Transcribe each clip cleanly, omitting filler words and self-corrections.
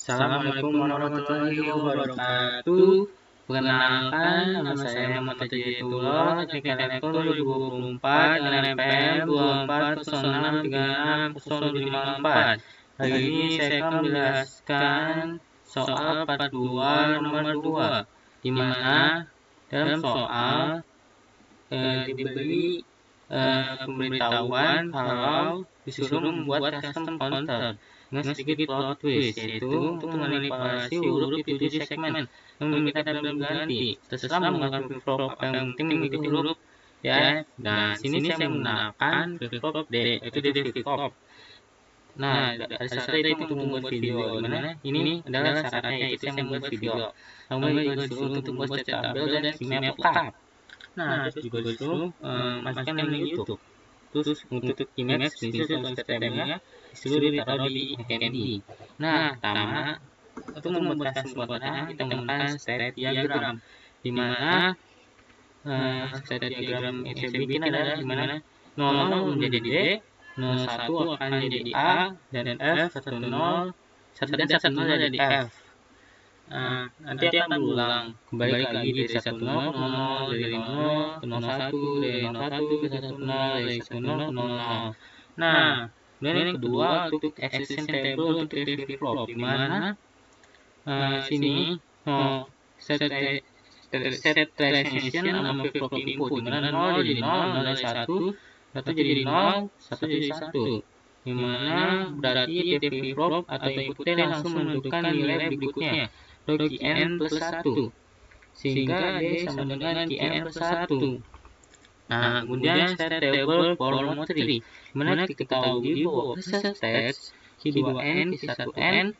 Assalamualaikum warahmatullahi wabarakatuh. Perkenalkan, nama saya Muhammad Tajiyatullah, Teknik Elektro 2024 dengan NPM 2406366054. Hari ini saya akan menjelaskan soal part 2 nomor 2, di mana dalam soal diberi pemberitahuan kalau disuruh membuat custom counter dengan sedikit plot twist, yaitu untuk memanipulasi huruf di 7 segmen yang memiliki tabel berganti. Terserah menggunakan flip-flop apa yang penting mengikuti huruf ya. Nah, sini saya menggunakan flip-flop D, yaitu D flip-flop. Nah, ada syaratnya itu untuk membuat video, dimana ini adalah syaratnya, yaitu saya membuat video. Namun juga disuruh untuk membuat tabel dan map lengkap. Nah, terus juga disuruh masukkan link YouTube. Terus untuk image disuruh atau STM-nya disuruh ditaruh di HTML. Nah, pertama untuk membuat sempurna kita menggunakan state diagram, di mana state diagram yang saya bikin adalah di mana 00 menjadi D, 01 akan jadi A, dan F 10 1 dan 10 jadi F. Nanti akan berulang kembali lagi dari 10 ke 00, dari 00 ke 01, dari 01 ke 10, dari 10 ke 00. Nah, kemudian yang kedua untuk accession table untuk flip-flop, di mana sini set transition sama flip-flop input, di mana 0 jadi 0, 0 jadi 1, 1 jadi 0, 1 jadi 1. Di mana berarti flip-flop atau input T langsung menentukan nilai berikutnya, Qn plus 1, sehingga D sama dengan Qn plus 1. Nah, kemudian state table for tree, mana diketahui bahwa stats Q2N, Q1N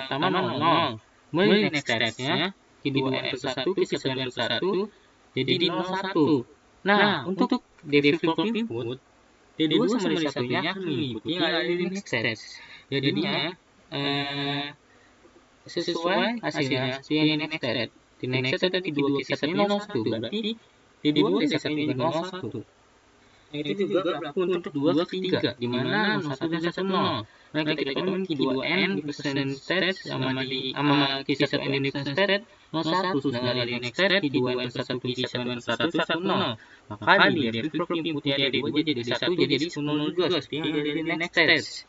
sama 00. Kemudian next stats-nya Q2N plus 1, Q1N plus 1 jadi 01. Nah, untuk D flip-flop input, D2 sama D1-nya akan mengikuti yang ada di next stats. Jadinya sesuai hasilnya yang next state. Di next state ada Q2 Q1 01, berarti D2 D1 juga 01. Itu juga berlaku untuk 2 ke 3, di mana 01 dan 10. Nah, kita hitung Q2N di present state sama Q1N di present state 01, sedangkan di next state Q2N plus 1 Q1N plus 1 10. Maka di flip-flop inputnya D2 jadi D1 jadi 10 juga, seperti yang ada di next state.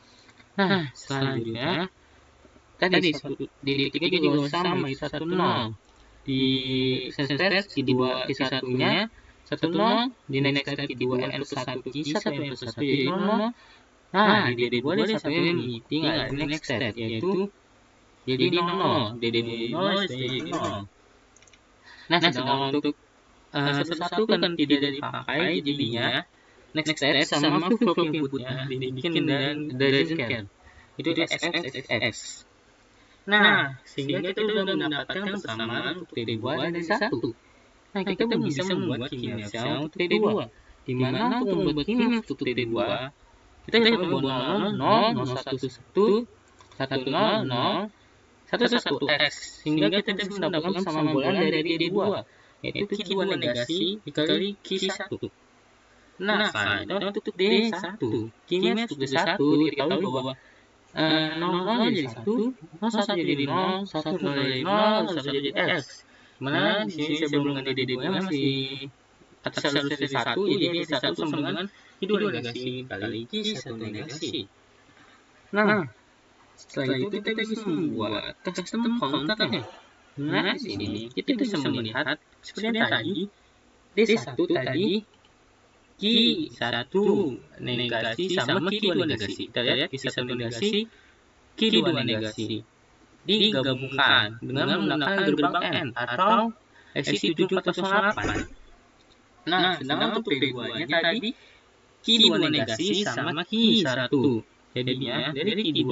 Nah, selanjutnya tadi di titik juga sama, itu 1 0. Di state Q2 Q1-nya 1 0, di next state Q2N plus 1 Q1N plus 1 jadi 0. Nah, di D2 D1 ini tinggal di next state, yaitu jadi 0, D2 0 jadi 0. Nah, sedangkan untuk 1 kan tidak dipakai, jadinya next state sama flip-flop inputnya dibikin dan doesn't care, itu SFSX. Nah, sehingga kita sudah mendapatkan persamaan untuk T2 dan D1. Nah, kita bisa membuat kinerja untuk T2, di mana untuk membuat kinerja untuk T2 kita hitung bahwa 0, 0, 1, 1, 1, 0, 0, 1, 1, X, sehingga kita bisa mendapatkan persamaan bulan dari D2, yaitu Q2 negasi dikali Q1. Nah, selanjutnya untuk D1, kinerja untuk D1 diketahui bahwa 0 jadi 1, 1 jadi 0, 1 jadi 0, 1 jadi X. Mana di sini sebelum dengan D2 masih atas harus D1, jadi D1 sama dengan Q2 negasi kali Q1 negasi. Nah, setelah itu kita bisa membuat custom counternya. Nah, di sini kita bisa melihat seperti yang tadi, D1 tadi Q1 negasi sama Q2 negasi. Kita lihat Q1 negasi, Q2 negasi digabungkan dengan menggunakan gerbang N atau exit 7408. Nah, sedangkan untuk P2-nya tadi Q2 negasi sama Q1. Jadinya dari Q2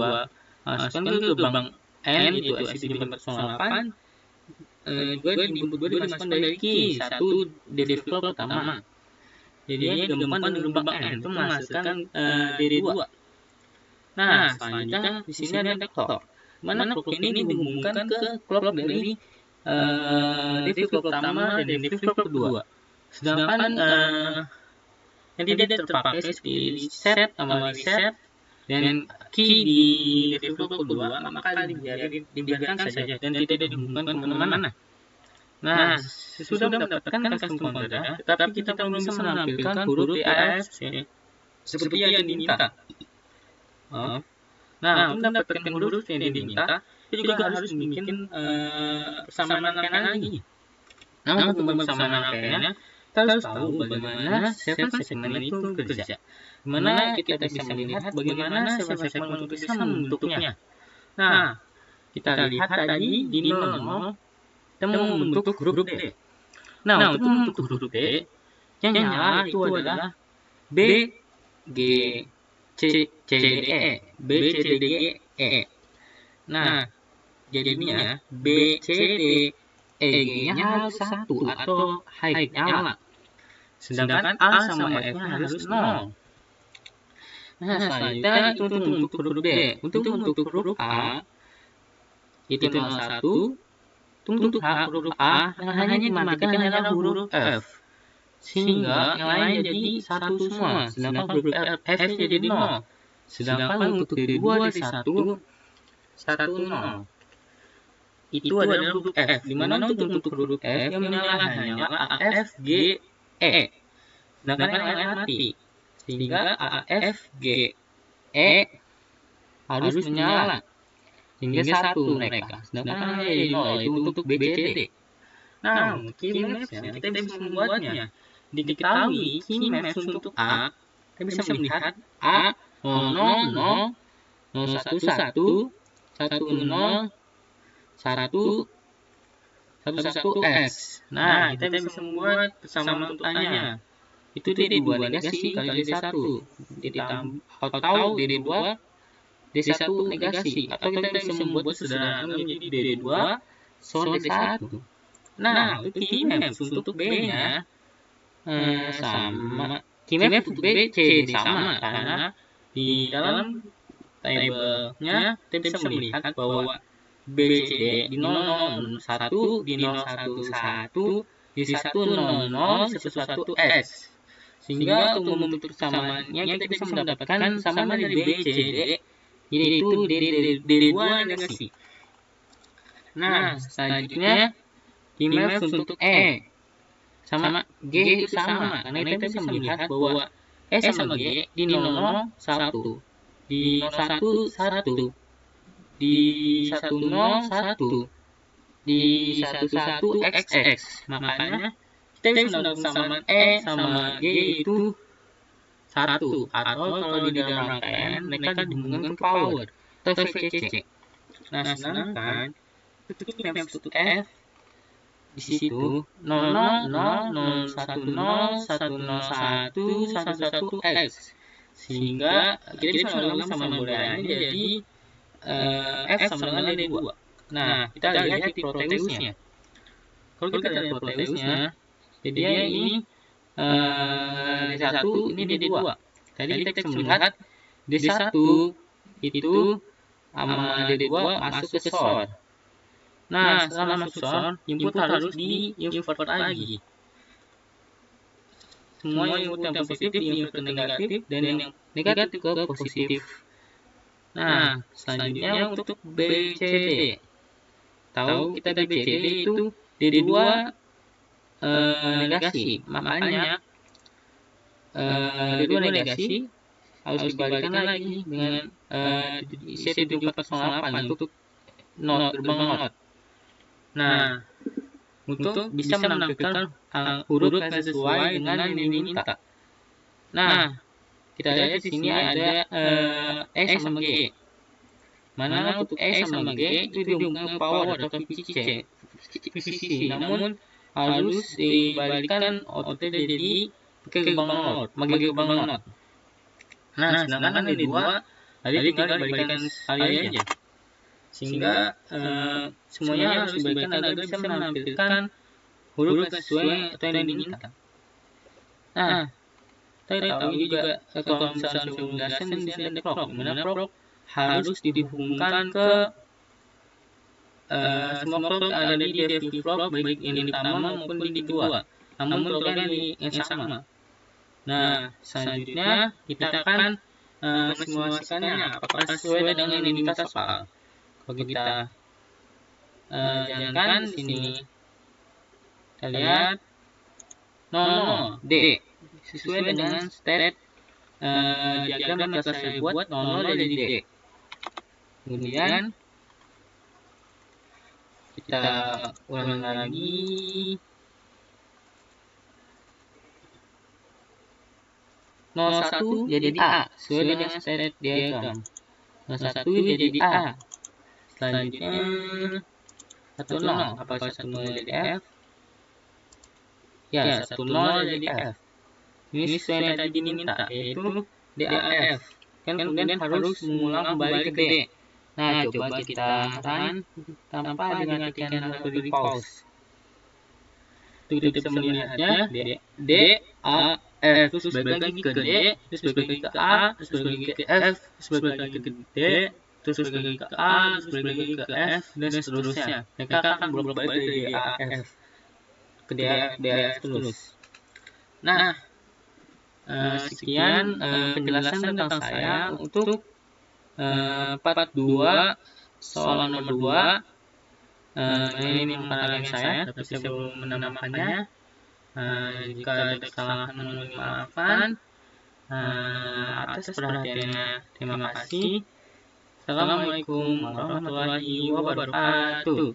masukkan ke gerbang N itu exit 7408, juga input 2 dimasukkan dari Q1 di flip-flop pertama. Jadinya digabungkan dengan gerbang N itu menghasilkan D2. Nah, selanjutnya di sini ada clock, mana clock ini dihubungkan ke clock dari D flip-flop pertama dan D flip-flop kedua. Sedangkan yang tidak terpakai seperti set sama reset dan key di develop kedua, maka dibiarkan saja dan tidak dihubungkan kemana-mana. Nah, sesudah mendapatkan custom counter, tetapi kita belum bisa menampilkan huruf DAF seperti yang diminta. Nah, untuk mendapatkan huruf yang diminta, kita juga harus bikin persamaan rangkaian lagi. Nah, untuk persamaan rangkaiannya, kita harus tahu bagaimana segmen itu bekerja. Dimana kita bisa melihat bagaimana segmen itu bisa membentuknya. Nah, kita lihat tadi di 00 kita membentuk huruf D. Nah, untuk membentuk huruf D, yang nyala itu adalah B, G, C, D, E. B, C, D, G, E. Nah, jadinya B, C, D, E, G-nya harus 1 atau high nyala. Sedangkan A sama F-nya harus 0. Nah, selanjutnya itu untuk membentuk huruf D. Untuk membentuk huruf A, itu 01. Untuk huruf A yang hanya dimatikan adalah huruf F, sehingga yang lain jadi 1 semua, sedangkan huruf F jadi 0. Sedangkan untuk D2, D1, 1, 0. Itu adalah huruf F, dimana untuk huruf F yang menyala hanyalah A, F, G, E. Sedangkan yang lain mati, sehingga A, F, G, E harus menyala. Hingga 1 mereka, sedangkan hanya jadi 0 itu untuk B, C, D. Nah, key maps kita bisa membuatnya. Diketahui key maps untuk A, kita bisa melihat A 00, 011, 10, 11S. Nah, kita bisa membuat persamaan untuk A-nya. Itu D2 negasi kali D1 atau D2 D1 negasi, atau kita bisa membuat sederhana menjadi D2 D1. Nah, untuk key maps untuk B-nya sama. Key maps untuk B, C, D sama, karena di dalam tabelnya kita bisa melihat bahwa B, C, D di 001, di 011, di 100, 111S. Sehingga untuk membentuk persamaannya kita bisa mendapatkan samaan dari B, C, D, yaitu D2 negasi. Nah, selanjutnya key maps untuk E sama G itu sama, karena kita bisa melihat bahwa E sama G di 00, 1, di 01, 1, di 10, 1, di 11, XX. Makanya kita bisa mendapatkan persamaan E sama G itu 1, atau kalau di dalam rangkaian mereka dihubungkan ke power atau VCC. Nah, sedangkan untuk maps untuk F di situ 00, 010, 101, 11X, sehingga kita bisa melakukan persamaan booleannya jadi F sama dengan D2. Nah, kita lihat di Proteusnya. Kalau kita lihat Proteusnya, jadi ini D1, ini D2. Tadi kita bisa melihat D1 itu sama D2 masuk ke SOR. Nah, setelah masuk SOR, input harus di-invert lagi. Semua input yang positif di-invert ke negatif, dan yang negatif ke positif. Nah, selanjutnya untuk BCD. Tahu kita BCD itu D2 negasi, makanya D2 negasi harus dibalikan lagi dengan C7408 untuk gerbang not. Nah, untuk bisa menampilkan huruf yang sesuai dengan yang diminta. Nah, kita lihat di sini ada E sama G. Mana untuk E sama G itu dihubungkan power atau VCC. Namun harus dibalikan output jadi gerbang not, bagi gerbang not. Nah, sedangkan D2 tadi tinggal dibalikan sekali aja. Sehingga semuanya harus dibalikan agar bisa menampilkan huruf sesuai atau yang diminta. Nah, kita tahu juga kalau misalnya penjelasan di sini prog, dimana prog harus dihubungkan ke semua prog ada di DFG prog, baik yang pertama maupun di kedua, namun prognya yang sama. Nah, selanjutnya kita akan mensimulasikannya apakah sesuai dengan yang diminta soal. Kalau kita jalankan di sini, kita lihat 00 D sesuai dengan state diagram yang telah saya buat. 00 jadi D. Kemudian kita ulangi lagi. 01 jadi A sesuai dengan state diagram. 01 jadi A. Selanjutnya 10 apakah 10 jadi F? Ya, 10 jadi F. Ini sesuai yang tadi diminta, yaitu DAF. Kan kemudian harus mengulang kembali ke D. Nah, coba kita run tanpa dimatikan atau di pause. Untuk kita bisa melihatnya, D, A, F, terus balik lagi ke D, terus balik lagi ke A, terus balik lagi ke F, terus balik lagi ke D, terus balik lagi ke A, terus balik lagi ke F, dan seterusnya. Mereka akan bolak-balik dari D, A, F ke D, A, F terus. Nah, sekian penjelasan tentang saya untuk part 2 soal nomor 2. Ini bukan saya, tapi saya belum menambahkannya. Jika ada kesalahan mohon dimaafkan. Atas perhatiannya, terima kasih. Assalamualaikum warahmatullahi wabarakatuh.